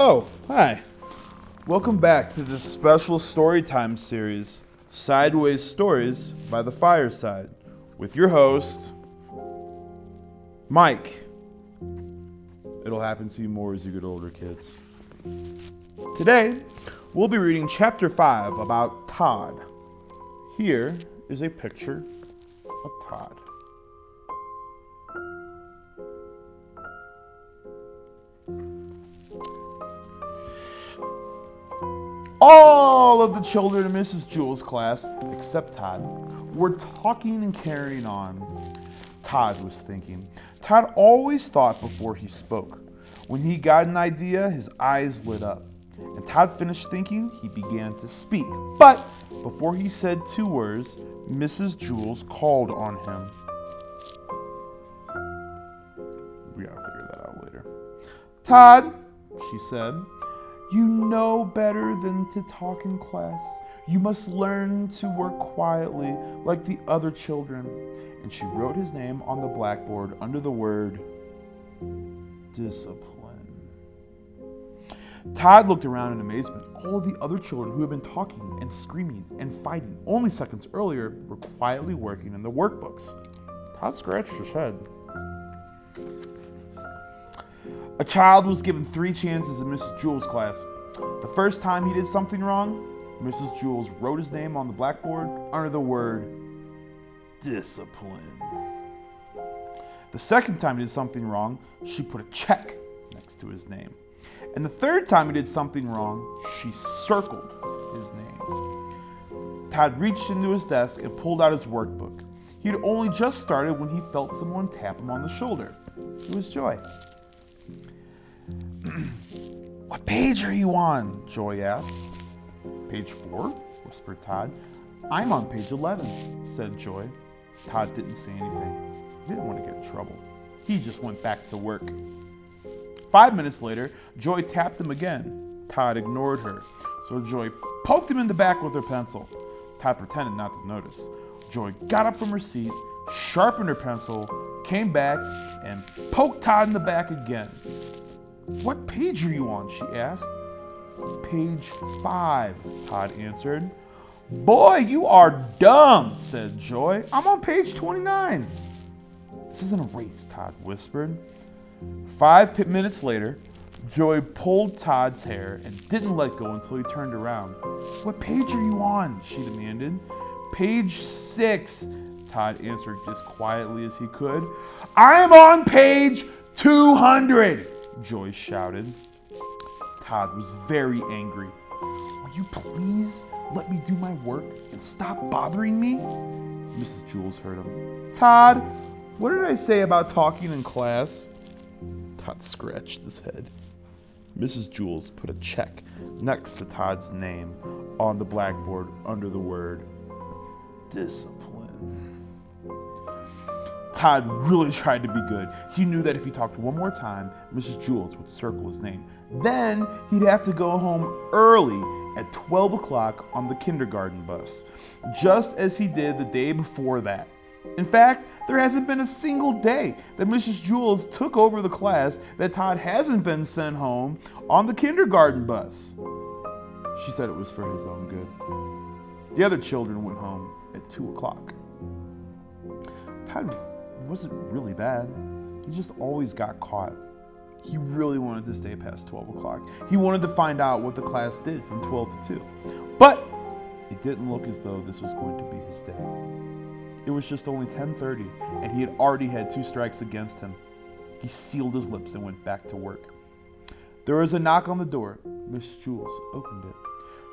Oh, hi. Welcome back to this special storytime series, Sideways Stories by the Fireside, with your host, Mike. It'll happen to you more as you get older, kids. Today, we'll be reading Chapter 5 about Todd. Here is a picture of Todd. All of the children in Mrs. Jewell's class, except Todd, were talking and carrying on. Todd was thinking. Todd always thought before he spoke. When he got an idea, his eyes lit up. And Todd finished thinking, he began to speak. But before he said two words, Mrs. Jewell called on him. We gotta figure that out later. Todd, she said, you know better than to talk in class. You must learn to work quietly like the other children. And she wrote his name on the blackboard under the word discipline. Todd looked around in amazement. All the other children who had been talking and screaming and fighting only seconds earlier were quietly working in the workbooks. Todd scratched his head. A child was given 3 chances in Mrs. Jewell's class. The first time he did something wrong, Mrs. Jewell wrote his name on the blackboard under the word discipline. The second time he did something wrong, she put a check next to his name. And the third time he did something wrong, she circled his name. Todd reached into his desk and pulled out his workbook. He had only just started when he felt someone tap him on the shoulder. It was Joy. What page are you on? Joy asked. Page 4, whispered Todd. I'm on page 11, said Joy. Todd didn't say anything. He didn't want to get in trouble. He just went back to work. 5 minutes later, Joy tapped him again. Todd ignored her, so Joy poked him in the back with her pencil. Todd pretended not to notice. Joy got up from her seat, sharpened her pencil, came back, and poked Todd in the back again. What page are you on? She asked. Page 5, Todd answered. Boy, you are dumb, said Joy. I'm on page 29. This isn't a race, Todd whispered. 5 minutes later, Joy pulled Todd's hair and didn't let go until he turned around. What page are you on? She demanded. Page 6, Todd answered just quietly as he could. I'm on page 200, Joy shouted. Todd was very angry. Will you please let me do my work and stop bothering me? Mrs. Jewell heard him. Todd, what did I say about talking in class? Todd scratched his head. Mrs. Jewell put a check next to Todd's name on the blackboard under the word discipline. Todd really tried to be good. He knew that if he talked one more time, Mrs. Jewell would circle his name. Then he'd have to go home early at 12 o'clock on the kindergarten bus, just as he did the day before that. In fact, there hasn't been a single day that Mrs. Jewell took over the class that Todd hasn't been sent home on the kindergarten bus. She said it was for his own good. The other children went home at 2 o'clock. Todd wasn't really bad. He just always got caught. He really wanted to stay past 12 o'clock. He wanted to find out what the class did from 12 to 2. But it didn't look as though this was going to be his day. It was just only 10:30, and he had already had 2 strikes against him. He sealed his lips and went back to work. There was a knock on the door. Miss Jewell opened it.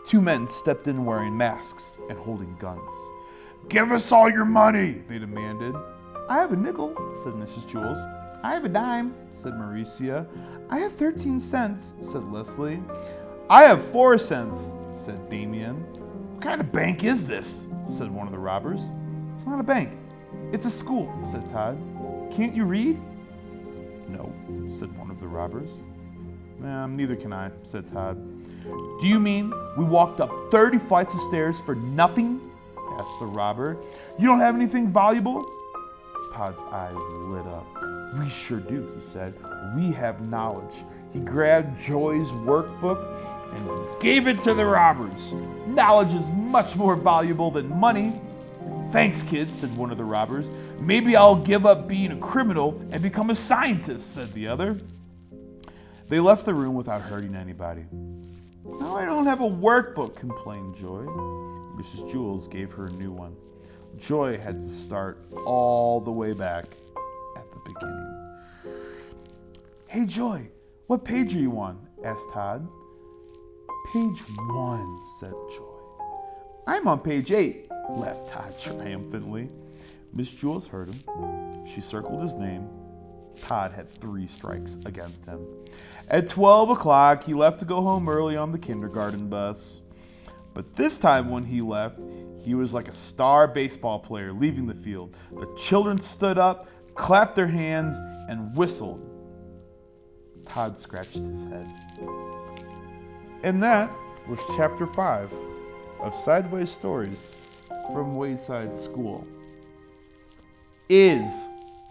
2 men stepped in wearing masks and holding guns. Give us all your money, they demanded. I have a nickel, said Mrs. Jewell. I have a dime, said Mauricia. I have 13 cents, said Leslie. I have 4 cents, said Damien. What kind of bank is this? Said one of the robbers. It's not a bank. It's a school, said Todd. Can't you read? No, said one of the robbers. Neither can I, said Todd. Do you mean we walked up 30 flights of stairs for nothing? Asked the robber. You don't have anything valuable? Todd's eyes lit up. We sure do, he said. We have knowledge. He grabbed Joy's workbook and gave it to the robbers. Knowledge is much more valuable than money. Thanks, kid, said one of the robbers. Maybe I'll give up being a criminal and become a scientist, said the other. They left the room without hurting anybody. Now I don't have a workbook, complained Joy. Mrs. Jules gave her a new one. Joy had to start all the way back at the beginning. Hey, Joy, what page are you on? Asked Todd. Page 1, said Joy. I'm on page 8, laughed Todd triumphantly. Miss Jules heard him. She circled his name. Todd had 3 strikes against him. At 12 o'clock, he left to go home early on the kindergarten bus. But this time when he left, he was like a star baseball player leaving the field. The children stood up, clapped their hands, and whistled. Todd scratched his head. And that was chapter 5 of Sideways Stories from Wayside School. Is